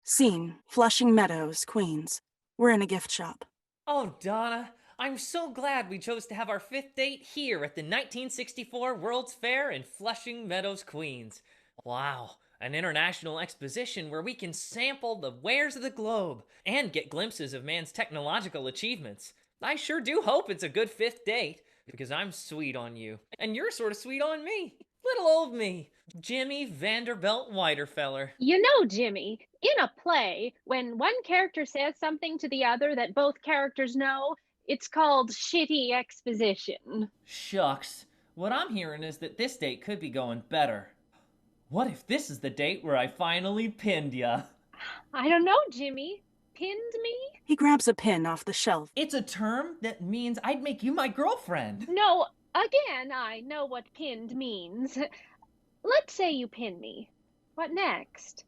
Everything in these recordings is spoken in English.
Scene, Flushing Meadows, Queens. We're in a gift shop. Oh, Donna, I'm so glad we chose to have our 5th date here at the 1964 World's Fair in Flushing Meadows, Queens. Wow, an international exposition where we can sample the wares of the globe and get glimpses of man's technological achievements. I sure do hope it's a good 5th date, because I'm sweet on you, and you're sort of sweet on me. Little old me, Jimmy Vanderbilt Whiterfeller. You know, Jimmy, in a play, when one character says something to the other that both characters know, it's called shitty exposition. Shucks, what I'm hearing is that this date could be going better. What if this is the date where I finally pinned ya? I don't know, Jimmy. Pinned me? He grabs a pin off the shelf. It's a term that means I'd make you my girlfriend. No, again, I know what pinned means. Let's say you pin me. What next?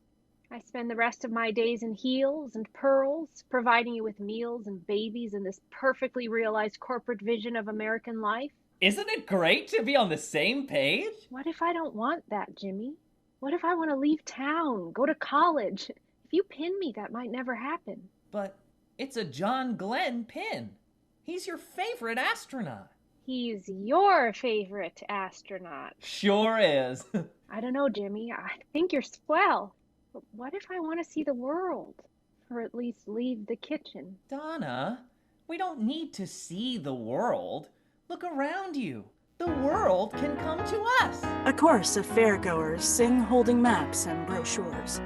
I spend the rest of my days in heels and pearls, providing you with meals and babies and this perfectly realized corporate vision of American life. Isn't it great to be on the same page? What if I don't want that, Jimmy? What if I want to leave town, go to college? If you pin me, that might never happen. But it's a John Glenn pin. He's your favorite astronaut. He's your favorite astronaut. Sure is. I don't know, Jimmy. I think you're swell. But what if I want to see the world? Or at least leave the kitchen? Donna, we don't need to see the world. Look around you. The world can come to us. A chorus of fairgoers sing holding maps and brochures.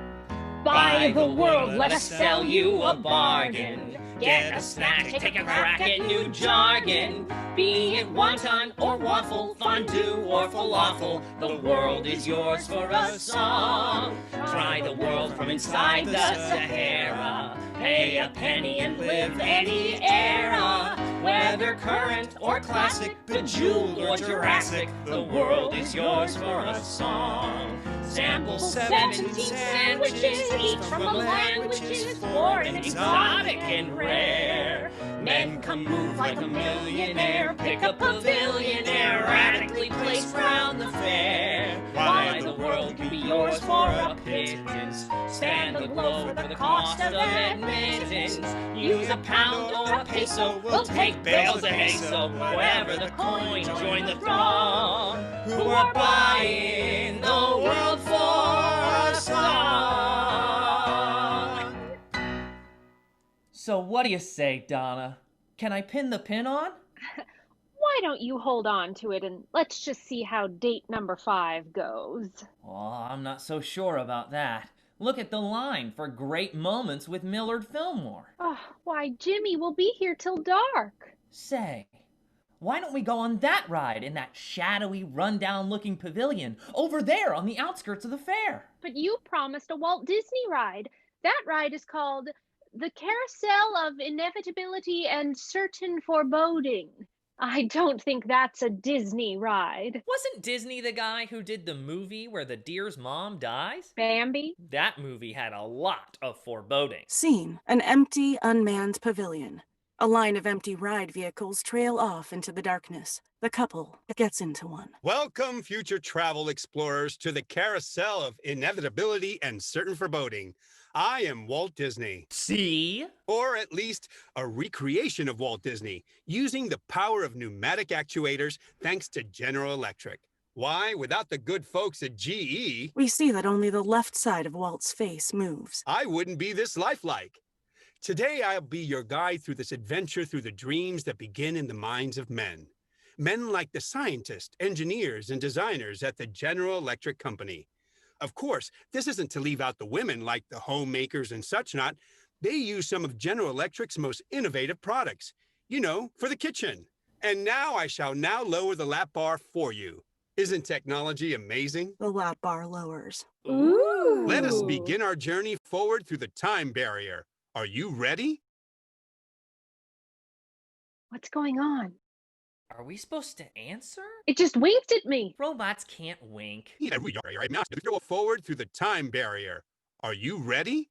Buy the world, let us sell you a bargain. Get a snack, take a crack at new jargon. Be it wonton or waffle, fondue or falafel, the world is yours for a song. Try the world from inside the Sahara. Pay a penny and live any era. Whether current or classic, bejeweled or Jurassic, the world is yours for a song. Sample 17 sandwiches, each from a land which is foreign, exotic, and rare. Men come move like a millionaire, pick up a billionaire, radically placed round the fair. Why the world can be yours for a pittance. Span the globe for the cost of admittance. Use a pound or a peso, we'll take bales of queso. Wherever the coin, join the throng who are buying the world for a song. So what do you say, Donna? Can I pin the pin on? Why don't you hold on to it and let's just see how date number 5 goes? Oh, I'm not so sure about that. Look at the line for great moments with Millard Fillmore. Oh, why, Jimmy, we'll be here till dark. Say, why don't we go on that ride in that shadowy, run-down-looking pavilion over there on the outskirts of the fair? But you promised a Walt Disney ride. That ride is called the Carousel of Inevitability and Certain Foreboding. I don't think that's a Disney ride. Wasn't Disney the guy who did the movie where the deer's mom dies? Bambi? That movie had a lot of foreboding. Scene, an empty, unmanned pavilion. A line of empty ride vehicles trail off into the darkness. The couple gets into one. Welcome, future travel explorers, to the Carousel of Inevitability and Certain Foreboding. I am Walt Disney. See? Or at least a recreation of Walt Disney, using the power of pneumatic actuators thanks to General Electric. Why, without the good folks at GE, We see that only the left side of Walt's face moves. I wouldn't be this lifelike. Today, I'll be your guide through this adventure through the dreams that begin in the minds of men. Men like the scientists, engineers, and designers at the General Electric Company. Of course, this isn't to leave out the women like the homemakers and such not. They use some of General Electric's most innovative products, you know, for the kitchen. And now I shall now lower the lap bar for you. Isn't technology amazing? The lap bar lowers. Ooh. Let us begin our journey forward through the time barrier. Are you ready? What's going on? Are we supposed to answer? It just winked at me. Robots can't wink. Yeah, we are right now. Go forward through the time barrier. Are you ready?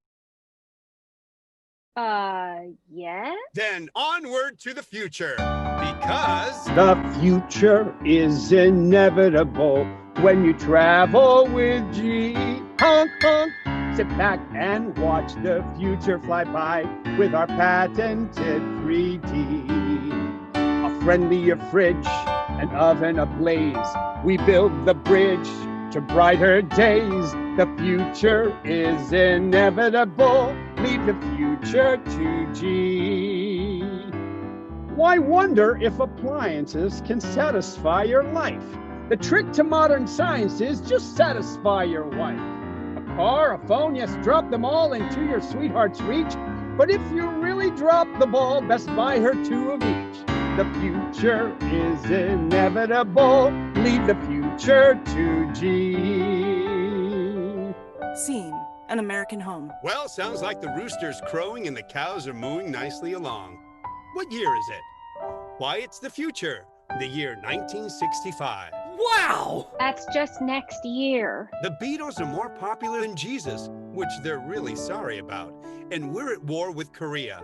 Yeah? Then onward to the future. Because The future is inevitable when you travel with G. Honk, honk. Sit back and watch the future fly by with our patented 3D. A friendlier fridge, an oven ablaze. We build the bridge to brighter days. The future is inevitable. Leave the future to G. Why wonder if appliances can satisfy your life? The trick to modern science is just satisfy your wife. A car, a phone, yes, drop them all into your sweetheart's reach. But if you really drop the ball, best buy her 2 of each. The future is inevitable. Leave the future to G. Scene: an American home. Well, sounds like the rooster's crowing and the cows are mooing nicely along. What year is it? Why, it's the future, the year 1965. Wow! That's just next year. The Beatles are more popular than Jesus, which they're really sorry about. And we're at war with Korea.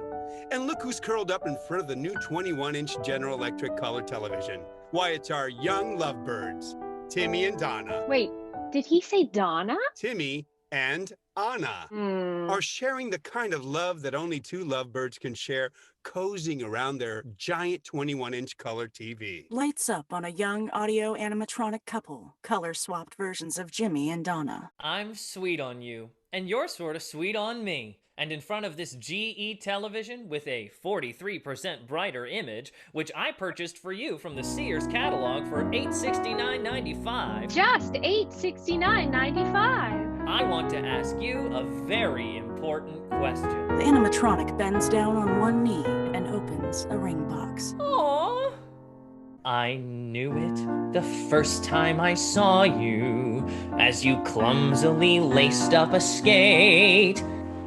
And look who's curled up in front of the new 21-inch General Electric color television. Why, it's our young lovebirds, Timmy and Donna. Wait, did he say Donna? Timmy and Anna are sharing the kind of love that only 2 lovebirds can share, cozying around their giant 21-inch color TV. Lights up on a young audio animatronic couple, color-swapped versions of Jimmy and Donna. I'm sweet on you, and you're sort of sweet on me. And in front of this GE television with a 43% brighter image, which I purchased for you from the Sears catalog for $869.95. Just $869.95. I want to ask you a very important question. The animatronic bends down on one knee and opens a ring box. Aww. I knew it the first time I saw you, as you clumsily laced up a skate.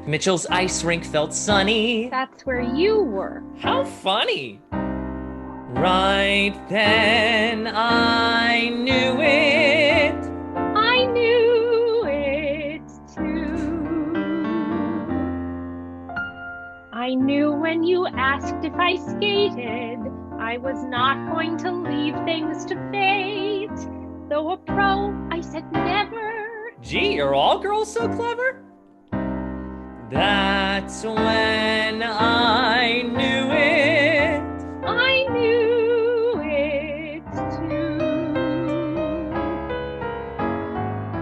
Mitchell's ice rink felt sunny. That's where you were. How funny! Right then I knew it. I knew it too. I knew when you asked if I skated, I was not going to leave things to fate. Though a pro, I said never. Gee, are all girls so clever? That's when I knew it. I knew it too.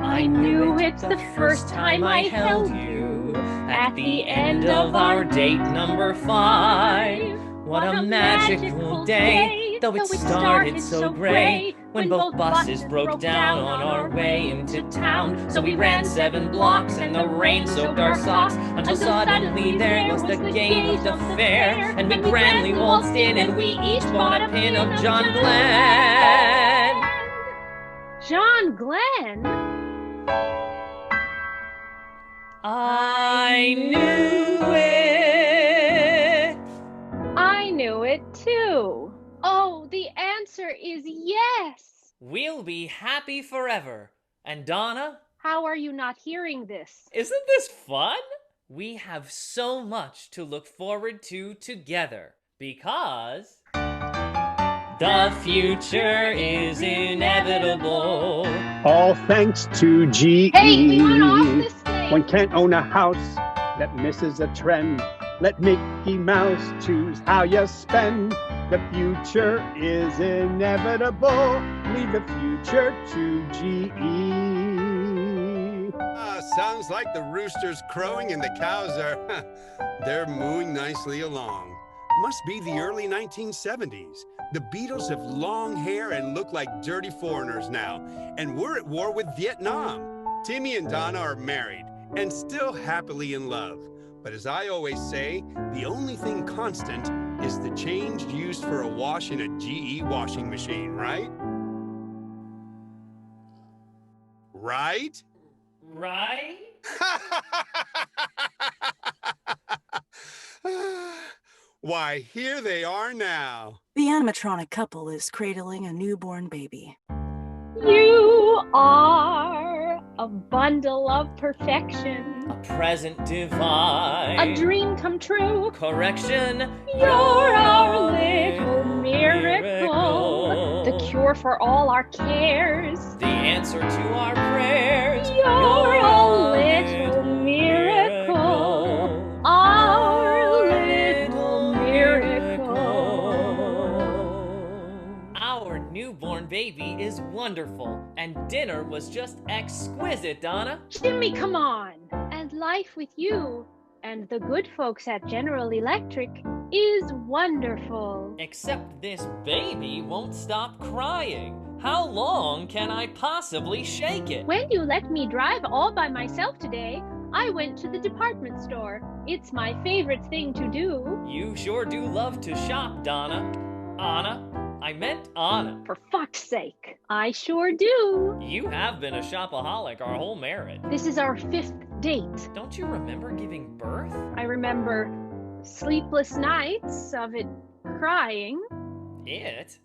I knew it the first time I held you at the end of our date number 5. What a magical day, though it started so gray, when both buses broke down on our way into town. So we ran 7 blocks and the rain soaked our socks, until suddenly there was the gate of the fair, and we grandly waltzed in and we each bought a pin of John Glenn. John Glenn? I knew it. I knew it too. Oh, the answer is yes. We'll be happy forever. And Donna? How are you not hearing this? Isn't this fun? We have so much to look forward to together, because the future is inevitable. All thanks to GE. Hey, we went off this thing. One can't own a house that misses a trend. Let Mickey Mouse choose how you spend. The future is inevitable. Leave the future to GE. Sounds like the rooster's crowing and the cows are, they're mooing nicely along. Must be the early 1970s. The Beatles have long hair and look like dirty foreigners now. And we're at war with Vietnam. Timmy and Donna are married and still happily in love. But as I always say, the only thing constant is the change used for a wash in a GE washing machine, right? Right? Right? Why, here they are now. The animatronic couple is cradling a newborn baby. You are a bundle of perfection, A present divine. a dream come true. Correction. You're our little miracle, the cure for all our cares. The answer to our prayers. You're a little miracle. baby is wonderful, and dinner was just exquisite, Donna. Jimmy, come on! And life with you and the good folks at General Electric is wonderful. Except this baby won't stop crying. How long can I possibly shake it? When you let me drive all by myself today, I went to the department store. It's my favorite thing to do. You sure do love to shop, Donna. Anna. I meant Anna. For fuck's sake, I sure do. You have been a shopaholic our whole marriage. This is our 5th date. Don't you remember giving birth? I remember sleepless nights of it crying. It?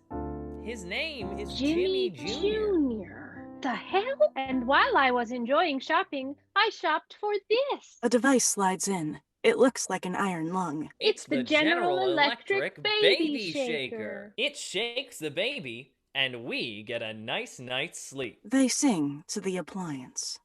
His name is Jimmy Jr. The hell? And while I was enjoying shopping, I shopped for this. A device slides in. It looks like an iron lung. It's the General Electric baby shaker. It shakes the baby, and we get a nice night's sleep. They sing to the appliance.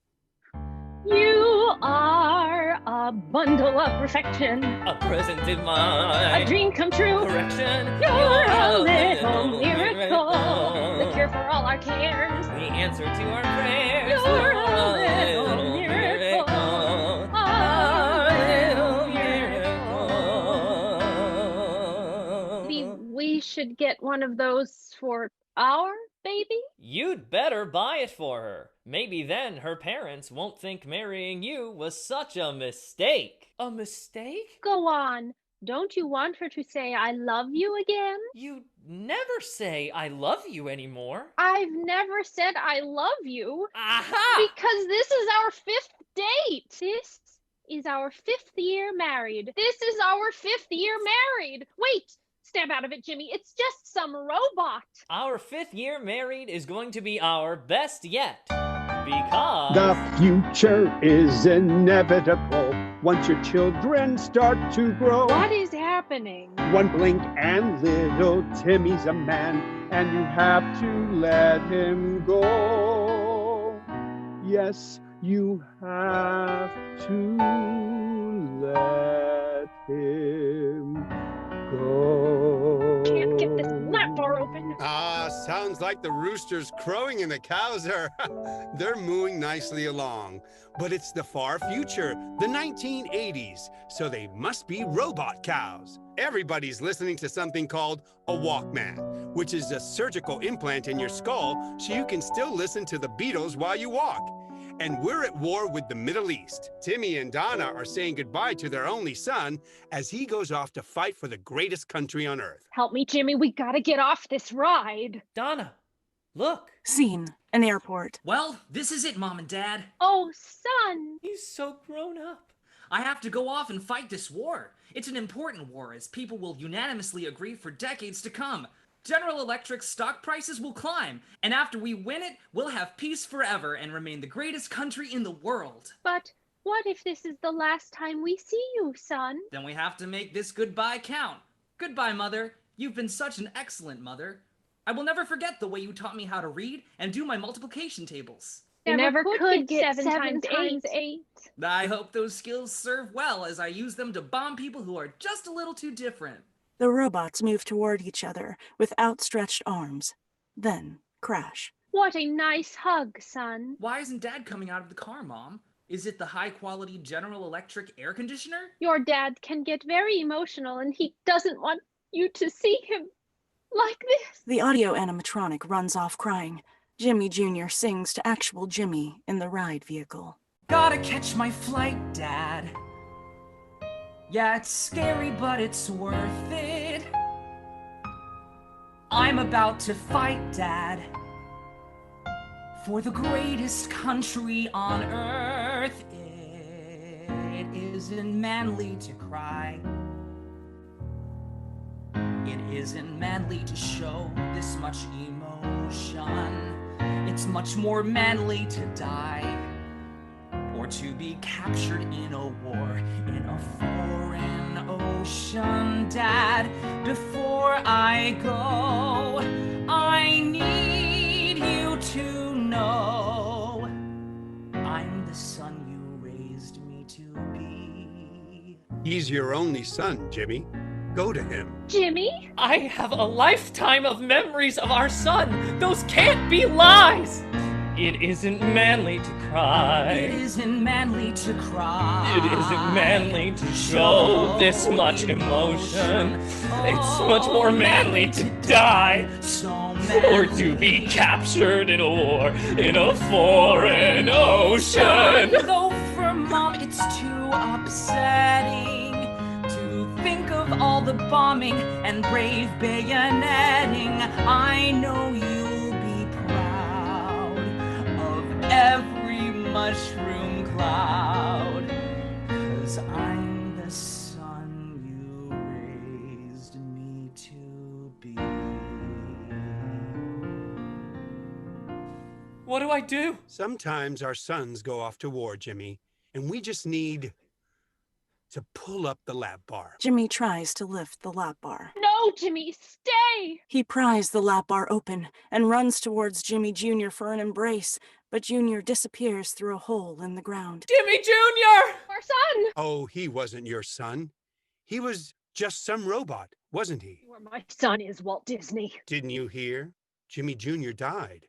You are a bundle of perfection, A present in mind. a dream come true. Correction. You're a little miracle, the cure for all our cares. The answer to our prayers. You're a little miracle, a little miracle. Maybe we should get one of those for our baby? You'd better buy it for her. Maybe then her parents won't think marrying you was such a mistake. A mistake? Go on. Don't you want her to say I love you again? You never say I love you anymore. I've never said I love you. Aha! Because this is our 5th date. This is our 5th year married. This is our 5th year married. Wait, step out of it, Jimmy. It's just some robot. Our 5th year married is going to be our best yet. Because... The future is inevitable once your children start to grow. What is happening? One blink and little Timmy's a man, and you have to let him go. Yes, you have to let him go. Can't get this lap door open. Sounds like the roosters crowing and the cows are, they're mooing nicely along. But it's the far future, the 1980s, so they must be robot cows. Everybody's listening to something called a Walkman, which is a surgical implant in your skull so you can still listen to the Beatles while you walk. And we're at war with the Middle East. Timmy and Donna are saying goodbye to their only son as he goes off to fight for the greatest country on earth. Help me, Jimmy. We gotta get off this ride. Donna, look. Scene, an airport. Well, this is it, Mom and Dad. Oh, son. He's so grown up. I have to go off and fight this war. It's an important war, as people will unanimously agree for decades to come. General Electric's stock prices will climb, and after we win it, we'll have peace forever and remain the greatest country in the world. But what if this is the last time we see you, son? Then we have to make this goodbye count. Goodbye, Mother. You've been such an excellent mother. I will never forget the way you taught me how to read and do my multiplication tables. You never could get 7 times 8. I hope those skills serve well as I use them to bomb people who are just a little too different. The robots move toward each other with outstretched arms, then crash. What a nice hug, son. Why isn't Dad coming out of the car, Mom? Is it the high-quality General Electric air conditioner? Your dad can get very emotional and he doesn't want you to see him like this. The audio animatronic runs off crying. Jimmy Jr. sings to actual Jimmy in the ride vehicle. Gotta catch my flight, Dad. Yeah, it's scary, but it's worth it. I'm about to fight, Dad, for the greatest country on earth. It isn't manly to cry. It isn't manly to show this much emotion. It's much more manly to die, or to be captured in a war in a foreign ocean. Dad, before I go, I need you to know I'm the son you raised me to be. He's your only son, Jimmy. Go to him. Jimmy? I have a lifetime of memories of our son. Those can't be lies. It isn't manly to cry. It isn't manly to cry. It isn't manly to show this much emotion. It's much more manly to die. So Or to be captured in a war in a foreign ocean. Though for Mom it's too upsetting to think of all the bombing and brave bayoneting. I know you'll be proud of every mushroom cloud, 'cause I'm the son you raised me to be. What do I do? Sometimes our sons go off to war, Jimmy, and we just need to pull up the lap bar. Jimmy tries to lift the lap bar. No, Jimmy, stay! He pries the lap bar open and runs towards Jimmy Jr. for an embrace, but Jr. disappears through a hole in the ground. Timmy Jr.! Our son! Oh, he wasn't your son. He was just some robot, wasn't he? Where my son is, Walt Disney. Didn't you hear? Jimmy Jr. died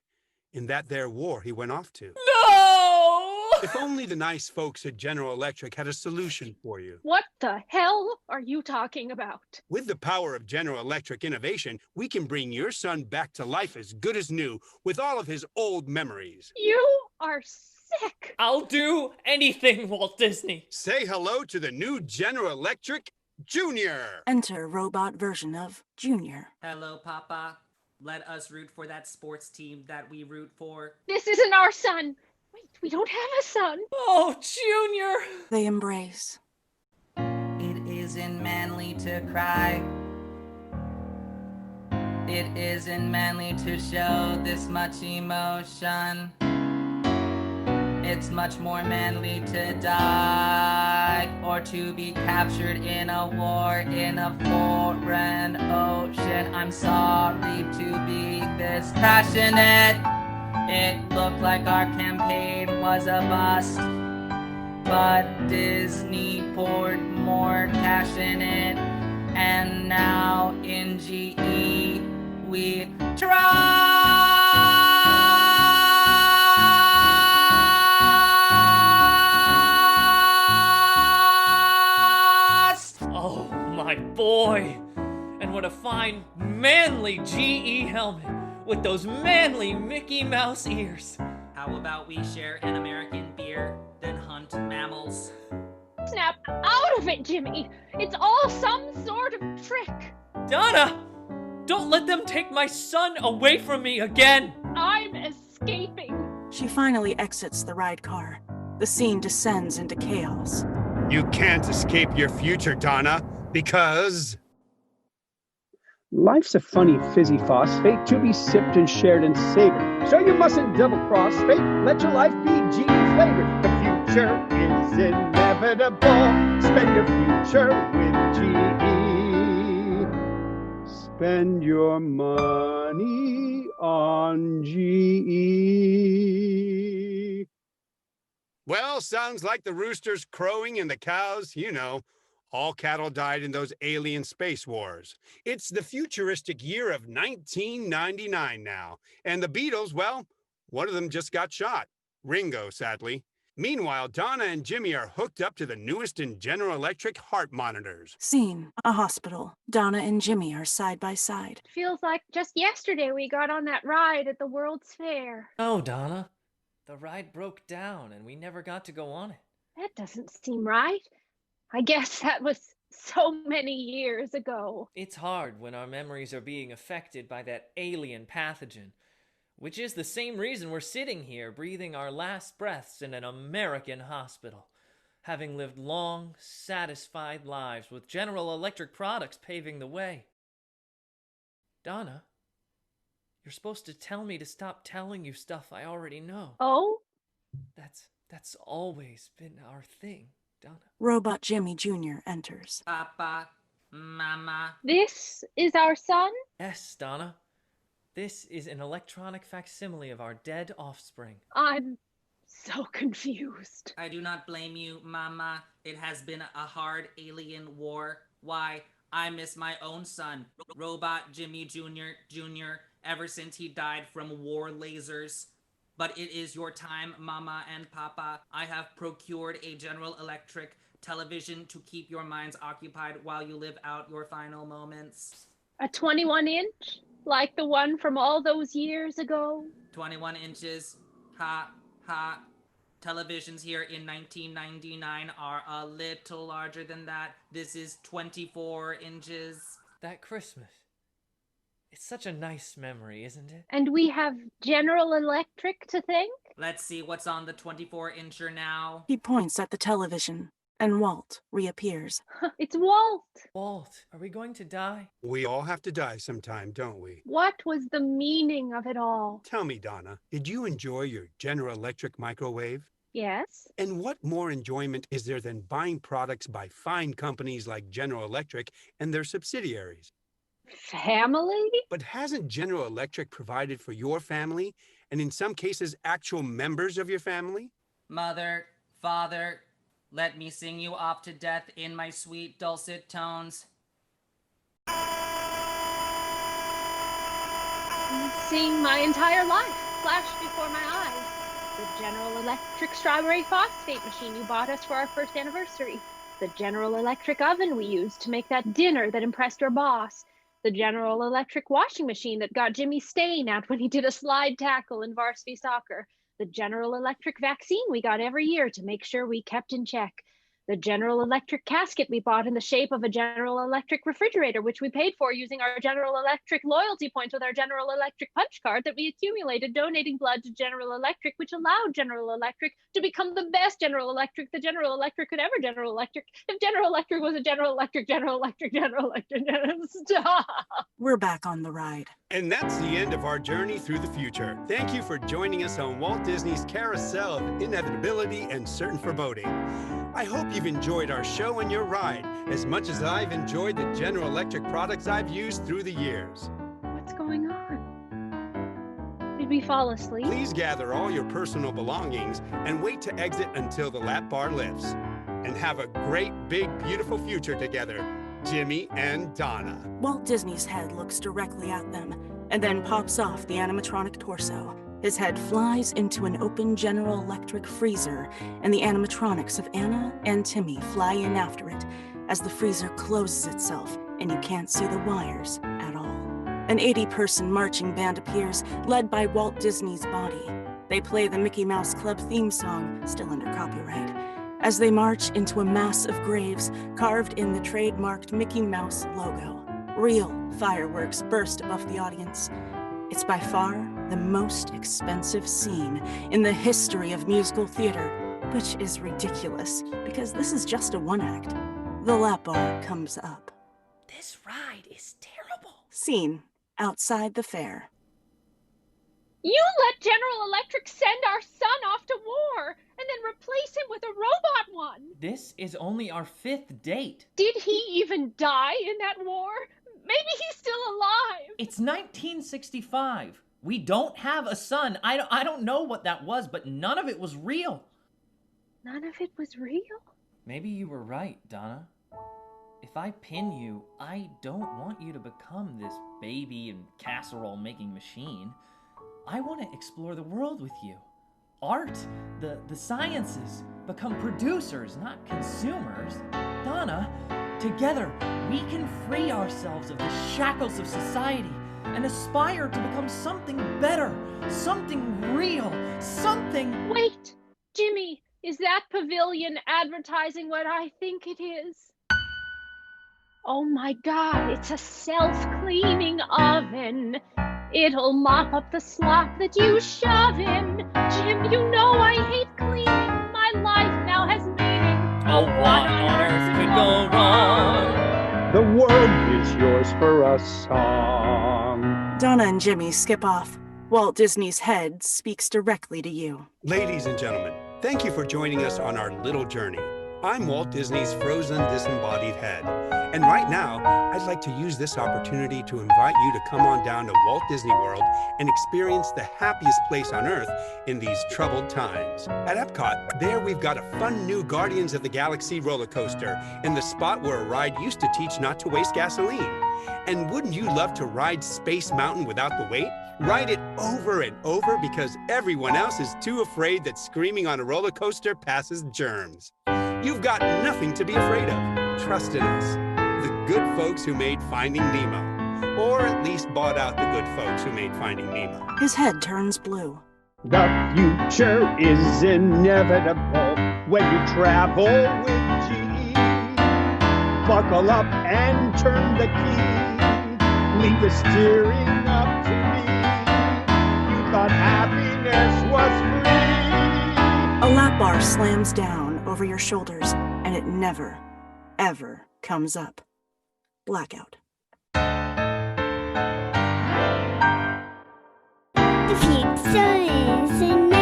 in that there war he went off to. No! If only the nice folks at General Electric had a solution for you. What the hell are you talking about? With the power of General Electric innovation, we can bring your son back to life as good as new, with all of his old memories. You are sick! I'll do anything, Walt Disney. Say hello to the new General Electric Junior. Enter robot version of Junior. Hello, Papa. Let us root for that sports team that we root for. This isn't our son! Wait, we don't have a son! Oh, Junior! They embrace. It isn't manly to cry. It isn't manly to show this much emotion. It's much more manly to die or to be captured in a war in a foreign ocean. I'm sorry to be this passionate. It looked like our campaign was a bust, but Disney poured more cash in it, and now in GE we trust. Oh, my boy! And what a fine, manly GE helmet with those manly Mickey Mouse ears. How about we share an American beer, then hunt mammals? Snap out of it, Jimmy! It's all some sort of trick! Donna! Don't let them take my son away from me again! I'm escaping! She finally exits the ride car. The scene descends into chaos. You can't escape your future, Donna, because... Life's a funny fizzy phosphate to be sipped and shared and savored. So you mustn't double-cross fate. Let your life be GE flavored. The future is inevitable. Spend your future with GE. Spend your money on GE. Well, sounds like the rooster's crowing and the cows, you know. All cattle died in those alien space wars. It's the futuristic year of 1999 now. And the Beatles, well, one of them just got shot. Ringo, sadly. Meanwhile, Donna and Jimmy are hooked up to the newest in General Electric heart monitors. Scene, a hospital. Donna and Jimmy are side by side. Feels like just yesterday we got on that ride at the World's Fair. No, Donna. The ride broke down and we never got to go on it. That doesn't seem right. I guess that was so many years ago. It's hard when our memories are being affected by that alien pathogen, which is the same reason we're sitting here breathing our last breaths in an American hospital, having lived long, satisfied lives with General Electric products paving the way. Donna, you're supposed to tell me to stop telling you stuff I already know. Oh? That's always been our thing, Donna. Robot Jimmy Jr. enters. Papa, Mama. This is our son? Yes, Donna. This is an electronic facsimile of our dead offspring. I'm so confused. I do not blame you, Mama. It has been a hard alien war. Why, I miss my own son, Robot Jimmy Jr., ever since he died from war lasers. But it is your time, Mama and Papa. I have procured a General Electric television to keep your minds occupied while you live out your final moments. A 21-inch? Like the one from all those years ago? 21 inches. Ha, ha. Televisions here in 1999 are a little larger than that. This is 24 inches. That Christmas. It's such a nice memory, isn't it? And we have General Electric to thank? Let's see what's on the 24-incher now. He points at the television, and Walt reappears. It's Walt! Walt, are we going to die? We all have to die sometime, don't we? What was the meaning of it all? Tell me, Donna, did you enjoy your General Electric microwave? Yes? And what more enjoyment is there than buying products by fine companies like General Electric and their subsidiaries? Family? But hasn't General Electric provided for your family, and in some cases, actual members of your family? Mother, Father, let me sing you off to death in my sweet dulcet tones. Seeing my entire life flash before my eyes. The General Electric strawberry phosphate machine you bought us for our first anniversary. The General Electric oven we used to make that dinner that impressed your boss. The General Electric washing machine that got Jimmy Stain out when he did a slide tackle in varsity soccer. The General Electric vaccine we got every year to make sure we kept in check. The General Electric casket we bought in the shape of a General Electric refrigerator, which we paid for using our General Electric loyalty points with our General Electric punch card that we accumulated donating blood to General Electric, which allowed General Electric to become the best General Electric the General Electric could ever General Electric. If General Electric was a General Electric, General Electric, General Electric, stop! We're back on the ride. And that's the end of our journey through the future. Thank you for joining us on Walt Disney's Carousel of Inevitability and Certain Foreboding. I hope you've enjoyed our show and your ride as much as I've enjoyed the General Electric products I've used through the years. What's going on? Did we fall asleep? Please gather all your personal belongings and wait to exit until the lap bar lifts. And have a great, big, beautiful future together, Jimmy and Donna. Walt Disney's head looks directly at them, and then pops off the animatronic torso. His head flies into an open General Electric freezer, and the animatronics of Anna and Timmy fly in after it as the freezer closes itself and you can't see the wires at all. An 80-person marching band appears, led by Walt Disney's body. They play the Mickey Mouse Club theme song, still under copyright, as they march into a mass of graves carved in the trademarked Mickey Mouse logo. Real fireworks burst above the audience. It's by far the most expensive scene in the history of musical theater, which is ridiculous because this is just a one-act. The lap bar comes up. This ride is terrible. Scene outside the fair. You let General Electric send our son off to war and then replace him with a robot one. This is only our 5th date. Did he even die in that war? Maybe he's still alive. It's 1965. We don't have a son. I don't know what that was, but none of it was real. None of it was real? Maybe you were right, Donna. If I pin you, I don't want you to become this baby and casserole-making machine. I want to explore the world with you. Art, the sciences, become producers, not consumers. Donna, together, we can free ourselves of the shackles of society and aspire to become something better, something real, something... Wait, Jimmy, is that pavilion advertising what I think it is? Oh my God, it's a self-cleaning oven. It'll mop up the slop that you shove in. Jim, you know I hate cleaning. My life now has meaning. Oh, what on earth could go wrong? The world is yours for a song. Donna and Jimmy skip off. Walt Disney's head speaks directly to you. Ladies and gentlemen, thank you for joining us on our little journey. I'm Walt Disney's frozen, disembodied head, And right now, I'd like to use this opportunity to invite you to come on down to Walt Disney World and experience the happiest place on Earth in these troubled times. At Epcot, there we've got a fun new Guardians of the Galaxy roller coaster in the spot where a ride used to teach not to waste gasoline. And wouldn't you love to ride Space Mountain without the wait? Ride it over and over because everyone else is too afraid that screaming on a roller coaster passes germs. You've got nothing to be afraid of. Trust in us, the good folks who made Finding Nemo. Or at least bought out the good folks who made Finding Nemo. His head turns blue. The future is inevitable when you travel with GE. Buckle up and turn the key. Leave the steering up to me. You thought happiness was free. A lap bar slams down over your shoulders, and it never, ever comes up. Blackout. The future is inevitable.